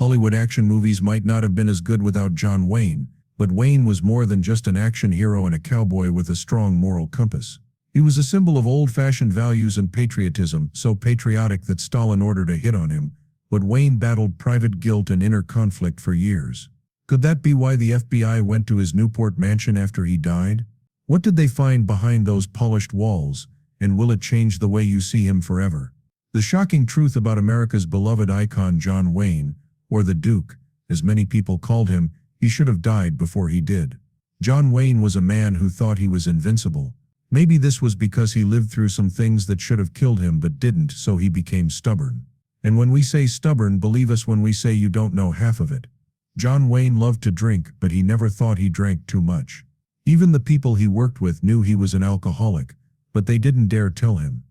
Hollywood action movies might not have been as good without John Wayne, but Wayne was more than just an action hero and a cowboy with a strong moral compass. He was a symbol of old-fashioned values and patriotism, so patriotic that Stalin ordered a hit on him, but Wayne battled private guilt and inner conflict for years. Could that be why the FBI went to his Newport mansion after he died? What did they find behind those polished walls, and will it change the way you see him forever? The shocking truth about America's beloved icon John Wayne, or the Duke, as many people called him, he should have died before he did. John Wayne was a man who thought he was invincible. Maybe this was because he lived through some things that should have killed him but didn't, so he became stubborn. And when we say stubborn, believe us when we say you don't know half of it. John Wayne loved to drink, but he never thought he drank too much. Even the people he worked with knew he was an alcoholic, but they didn't dare tell him.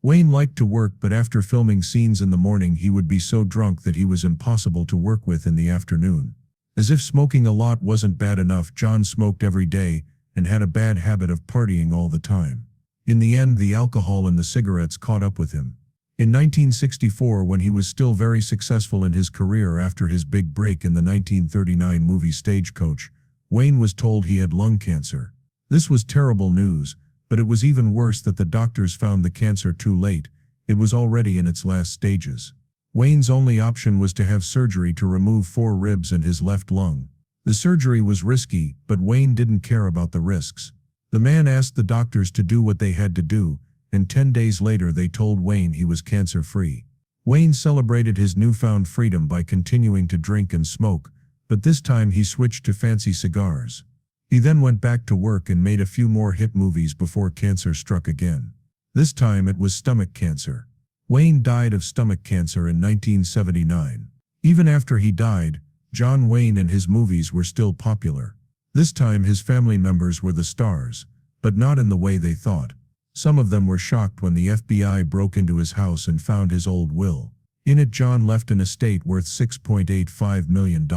Wayne liked to work, but after filming scenes in the morning he would be so drunk that he was impossible to work with in the afternoon. As if smoking a lot wasn't bad enough, John smoked every day and had a bad habit of partying all the time. In the end, the alcohol and the cigarettes caught up with him. In 1964, when he was still very successful in his career after his big break in the 1939 movie Stagecoach, Wayne was told he had lung cancer. This was terrible news, but it was even worse that the doctors found the cancer too late. It was already in its last stages. Wayne's only option was to have surgery to remove 4 ribs and his left lung. The surgery was risky, but Wayne didn't care about the risks. The man asked the doctors to do what they had to do, and 10 days later they told Wayne he was cancer-free. Wayne celebrated his newfound freedom by continuing to drink and smoke, but this time he switched to fancy cigars. He then went back to work and made a few more hit movies before cancer struck again. This time it was stomach cancer. Wayne died of stomach cancer in 1979. Even after he died, John Wayne and his movies were still popular. This time his family members were the stars, but not in the way they thought. Some of them were shocked when the FBI broke into his house and found his old will. In it, John left an estate worth $6.85 million.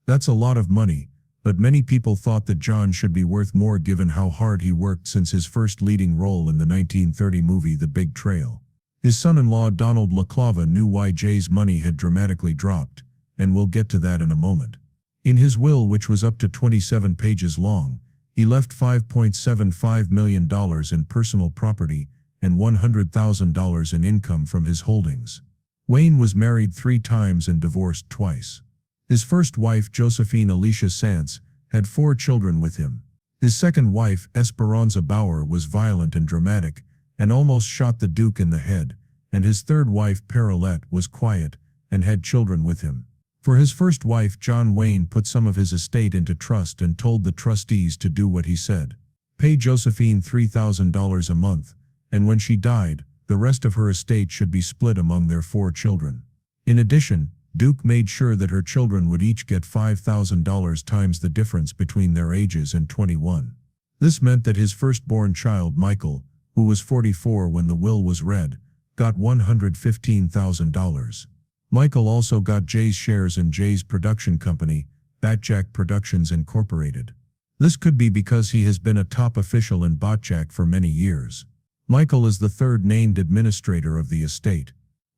That's a lot of money, but many people thought that John should be worth more given how hard he worked since his first leading role in the 1930 movie The Big Trail. His son-in-law Donald LaClava knew why Jay's money had dramatically dropped, and we'll get to that in a moment. In his will, which was up to 27 pages long, he left $5.75 million in personal property and $100,000 in income from his holdings. Wayne was married 3 times and divorced twice. His first wife, Josephine Alicia Sance, had 4 children with him. His second wife, Esperanza Bauer, was violent and dramatic, and almost shot the Duke in the head, and his third wife, Parolette, was quiet and had children with him. For his first wife, John Wayne put some of his estate into trust and told the trustees to do what he said. Pay Josephine $3,000 a month, and when she died, the rest of her estate should be split among their 4 children. In addition, Duke made sure that her children would each get $5,000 times the difference between their ages and 21. This meant that his firstborn child, Michael, who was 44 when the will was read, got $115,000. Michael also got Jay's shares in Jay's production company, Batjack Productions Incorporated. This could be because he has been a top official in Batjack for many years. Michael is the third named administrator of the estate.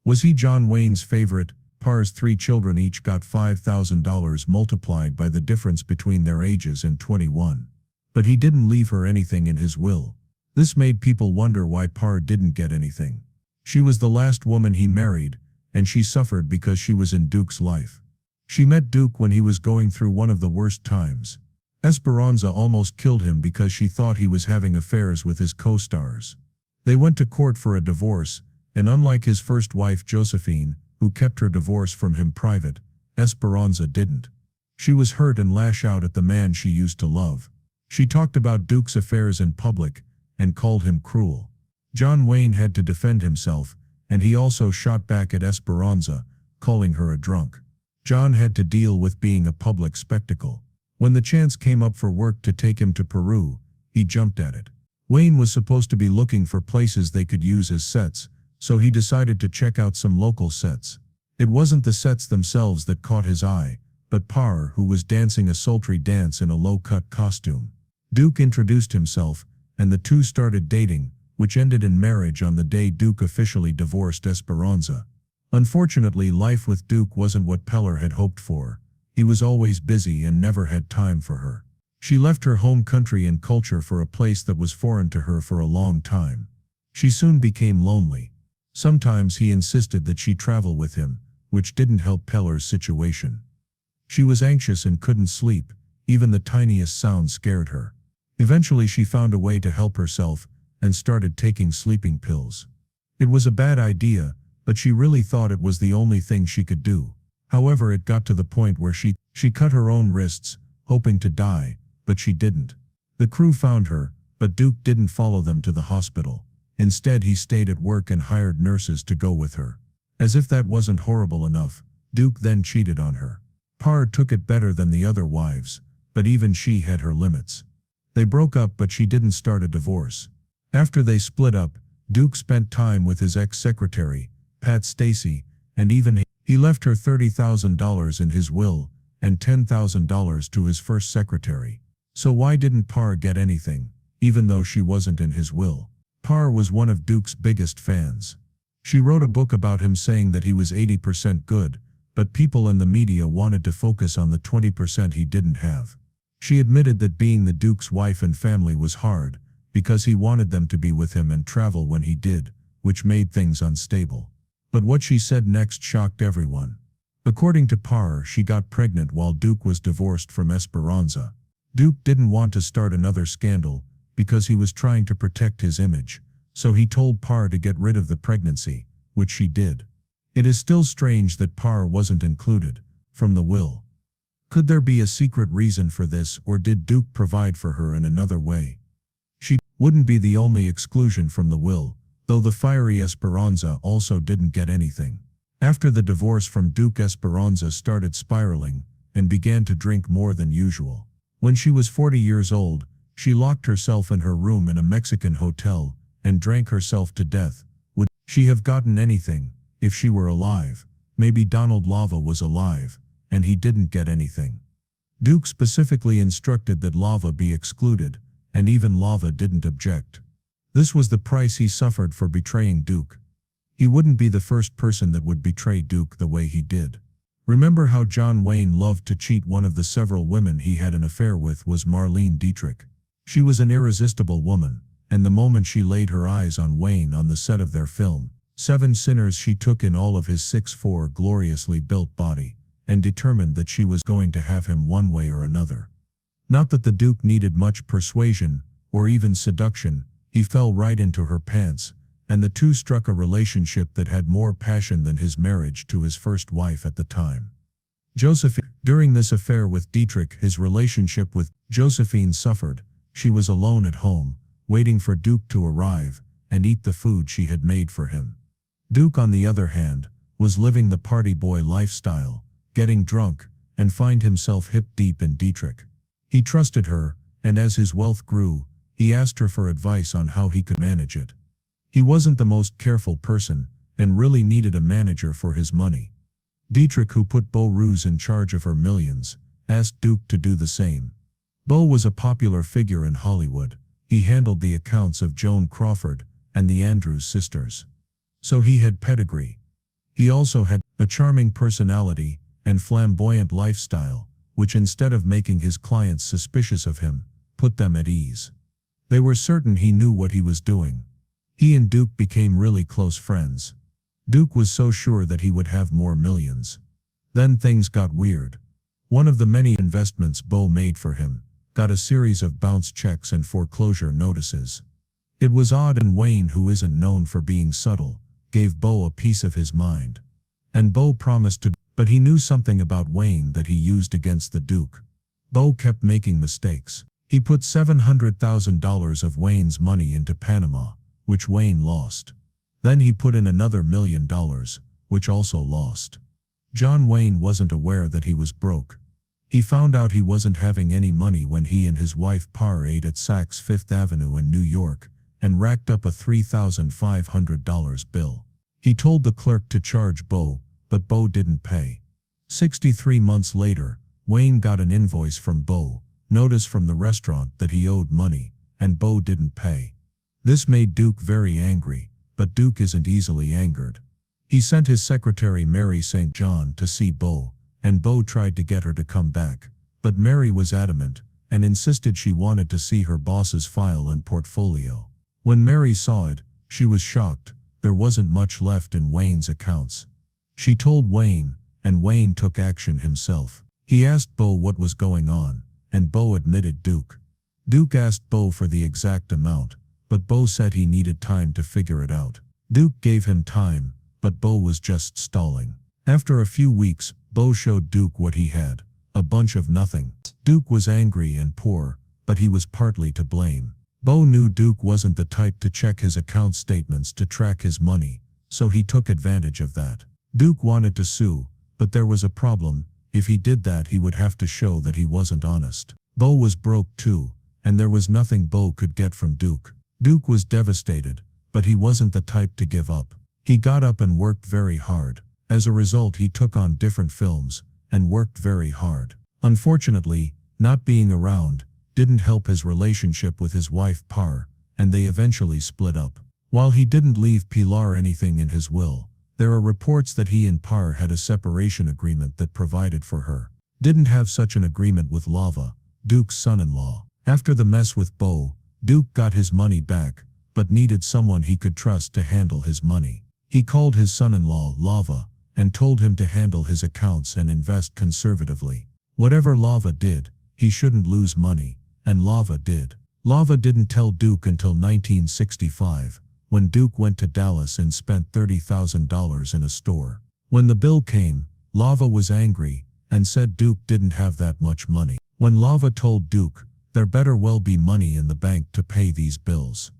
Was he John Wayne's favorite? Par's 3 children each got $5,000 multiplied by the difference between their ages and 21. But he didn't leave her anything in his will. This made people wonder why Par didn't get anything. She was the last woman he married, and she suffered because she was in Duke's life. She met Duke when he was going through one of the worst times. Esperanza almost killed him because she thought he was having affairs with his co-stars. They went to court for a divorce, and unlike his first wife Josephine, who kept her divorce from him private, Esperanza didn't. She was hurt and lashed out at the man she used to love. She talked about Duke's affairs in public, and called him cruel. John Wayne had to defend himself, and he also shot back at Esperanza, calling her a drunk. John had to deal with being a public spectacle. When the chance came up for work to take him to Peru, he jumped at it. Wayne was supposed to be looking for places they could use as sets, so he decided to check out some local sets. It wasn't the sets themselves that caught his eye, but Par, who was dancing a sultry dance in a low-cut costume. Duke introduced himself, and the two started dating, which ended in marriage on the day Duke officially divorced Esperanza. Unfortunately, life with Duke wasn't what Peller had hoped for. He was always busy and never had time for her. She left her home country and culture for a place that was foreign to her for a long time. She soon became lonely. Sometimes he insisted that she travel with him, which didn't help Peller's situation. She was anxious and couldn't sleep. Even the tiniest sound scared her. Eventually she found a way to help herself and started taking sleeping pills. It was a bad idea, but she really thought it was the only thing she could do. However, it got to the point where she cut her own wrists, hoping to die, but she didn't. The crew found her, but Duke didn't follow them to the hospital. Instead, he stayed at work and hired nurses to go with her. As if that wasn't horrible enough, Duke then cheated on her. Parr took it better than the other wives, but even she had her limits. They broke up, but she didn't start a divorce. After they split up, Duke spent time with his ex-secretary, Pat Stacey, and even he left her $30,000 in his will and $10,000 to his first secretary. So why didn't Parr get anything, even though she wasn't in his will? Parr was one of Duke's biggest fans. She wrote a book about him saying that he was 80% good, but people in the media wanted to focus on the 20% he didn't have. She admitted that being the Duke's wife and family was hard, because he wanted them to be with him and travel when he did, which made things unstable. But what she said next shocked everyone. According to Parr, she got pregnant while Duke was divorced from Esperanza. Duke didn't want to start another scandal, because he was trying to protect his image, so he told Parr to get rid of the pregnancy, which she did. It is still strange that Parr wasn't included from the will. Could there be a secret reason for this, or did Duke provide for her in another way? She wouldn't be the only exclusion from the will, though the fiery Esperanza also didn't get anything. After the divorce from Duke, Esperanza started spiraling and began to drink more than usual. When she was 40 years old, she locked herself in her room in a Mexican hotel and drank herself to death. Would she have gotten anything if she were alive? Maybe Donald Lava was alive, and he didn't get anything. Duke specifically instructed that Lava be excluded, and even Lava didn't object. This was the price he suffered for betraying Duke. He wouldn't be the first person that would betray Duke the way he did. Remember how John Wayne loved to cheat? One of the several women he had an affair with was Marlene Dietrich. She was an irresistible woman, and the moment she laid her eyes on Wayne on the set of their film, Seven Sinners, she took in all of his 6'4" gloriously built body, and determined that she was going to have him one way or another. Not that the Duke needed much persuasion, or even seduction. He fell right into her pants, and the two struck a relationship that had more passion than his marriage to his first wife at the time, Josephine. During this affair with Dietrich, his relationship with Josephine suffered. She was alone at home, waiting for Duke to arrive and eat the food she had made for him. Duke, on the other hand, was living the party boy lifestyle, getting drunk, and find himself hip deep in Dietrich. He trusted her, and as his wealth grew, he asked her for advice on how he could manage it. He wasn't the most careful person, and really needed a manager for his money. Dietrich, who put Beau Ruse in charge of her millions, asked Duke to do the same. Beau was a popular figure in Hollywood. He handled the accounts of Joan Crawford and the Andrews sisters. So he had pedigree. He also had a charming personality and flamboyant lifestyle, which instead of making his clients suspicious of him, put them at ease. They were certain he knew what he was doing. He and Duke became really close friends. Duke was so sure that he would have more millions. Then things got weird. One of the many investments Beau made for him got a series of bounce checks and foreclosure notices. It was odd, and Wayne, who isn't known for being subtle, gave Beau a piece of his mind. And Beau promised to, but he knew something about Wayne that he used against the Duke. Beau kept making mistakes. He put $700,000 of Wayne's money into Panama, which Wayne lost. Then he put in another $1 million, which also lost. John Wayne wasn't aware that he was broke. He found out he wasn't having any money when he and his wife Parr ate at Saks Fifth Avenue in New York and racked up a $3,500 bill. He told the clerk to charge Beau, but Beau didn't pay. 63 months later, Wayne got an invoice from Beau, notice from the restaurant that he owed money, and Beau didn't pay. This made Duke very angry, but Duke isn't easily angered. He sent his secretary Mary St. John to see Beau, and Beau tried to get her to come back, but Mary was adamant and insisted she wanted to see her boss's file and portfolio. When Mary saw it, she was shocked. There wasn't much left in Wayne's accounts. She told Wayne, and Wayne took action himself. He asked Beau what was going on, and Beau admitted Duke. Duke asked Beau for the exact amount, but Beau said he needed time to figure it out. Duke gave him time, but Beau was just stalling. After a few weeks, Beau showed Duke what he had, a bunch of nothing. Duke was angry and poor, but he was partly to blame. Beau knew Duke wasn't the type to check his account statements to track his money, so he took advantage of that. Duke wanted to sue, but there was a problem. If he did that, he would have to show that he wasn't honest. Beau was broke too, and there was nothing Beau could get from Duke. Duke was devastated, but he wasn't the type to give up. He got up and worked very hard. As a result, he took on different films and worked very hard. Unfortunately, not being around didn't help his relationship with his wife Par, and they eventually split up. While he didn't leave Pilar anything in his will, there are reports that he and Par had a separation agreement that provided for her. Didn't have such an agreement with Lava, Duke's son-in-law. After the mess with Beau, Duke got his money back, but needed someone he could trust to handle his money. He called his son-in-law Lava and told him to handle his accounts and invest conservatively. Whatever Lava did, he shouldn't lose money, and Lava did. Lava didn't tell Duke until 1965, when Duke went to Dallas and spent $30,000 in a store. When the bill came, Lava was angry and said Duke didn't have that much money. When Lava told Duke, there better well be money in the bank to pay these bills.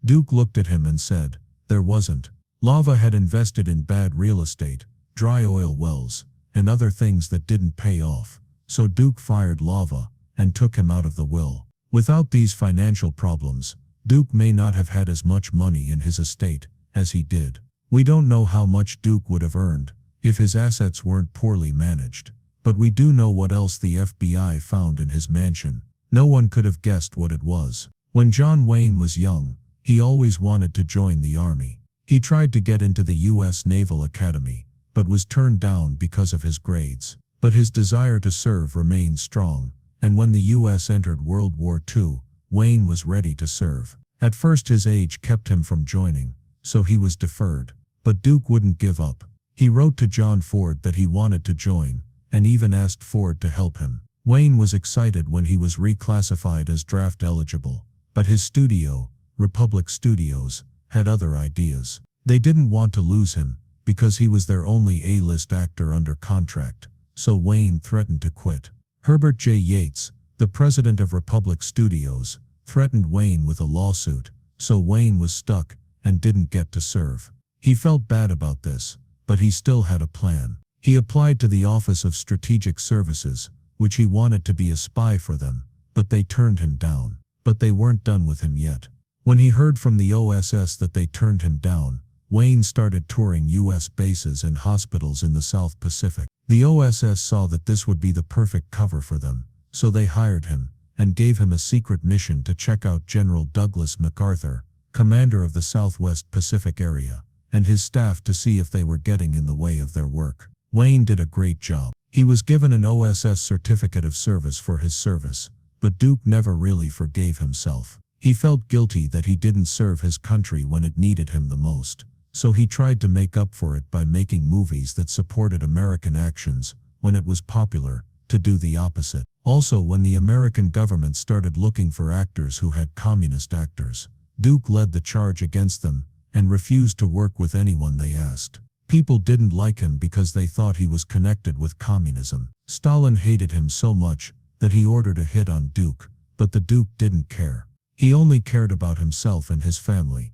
Duke looked at him and said, there wasn't. Lava had invested in bad real estate, dry oil wells, and other things that didn't pay off, so Duke fired Lava and took him out of the will. Without these financial problems, Duke may not have had as much money in his estate as he did. We don't know how much Duke would have earned if his assets weren't poorly managed, but we do know what else the FBI found in his mansion. No one could have guessed what it was. When John Wayne was young, he always wanted to join the army. He tried to get into the U.S. Naval Academy, but was turned down because of his grades. But his desire to serve remained strong, and when the U.S. entered World War II, Wayne was ready to serve. At first his age kept him from joining, so he was deferred. But Duke wouldn't give up. He wrote to John Ford that he wanted to join, and even asked Ford to help him. Wayne was excited when he was reclassified as draft eligible, but his studio, Republic Studios, had other ideas. They didn't want to lose him, because he was their only A-list actor under contract, so Wayne threatened to quit. Herbert J. Yates, the president of Republic Studios, threatened Wayne with a lawsuit, so Wayne was stuck and didn't get to serve. He felt bad about this, but he still had a plan. He applied to the Office of Strategic Services, which he wanted to be a spy for them, but they turned him down. But they weren't done with him yet. When he heard from the OSS that they turned him down, Wayne started touring U.S. bases and hospitals in the South Pacific. The OSS saw that this would be the perfect cover for them, so they hired him and gave him a secret mission to check out General Douglas MacArthur, commander of the Southwest Pacific area, and his staff to see if they were getting in the way of their work. Wayne did a great job. He was given an OSS Certificate of Service for his service, but Duke never really forgave himself. He felt guilty that he didn't serve his country when it needed him the most, so he tried to make up for it by making movies that supported American actions when it was popular to do the opposite. Also, when the American government started looking for actors who had communist actors, Duke led the charge against them and refused to work with anyone they asked. People didn't like him because they thought he was connected with communism. Stalin hated him so much that he ordered a hit on Duke, but the Duke didn't care. He only cared about himself and his family,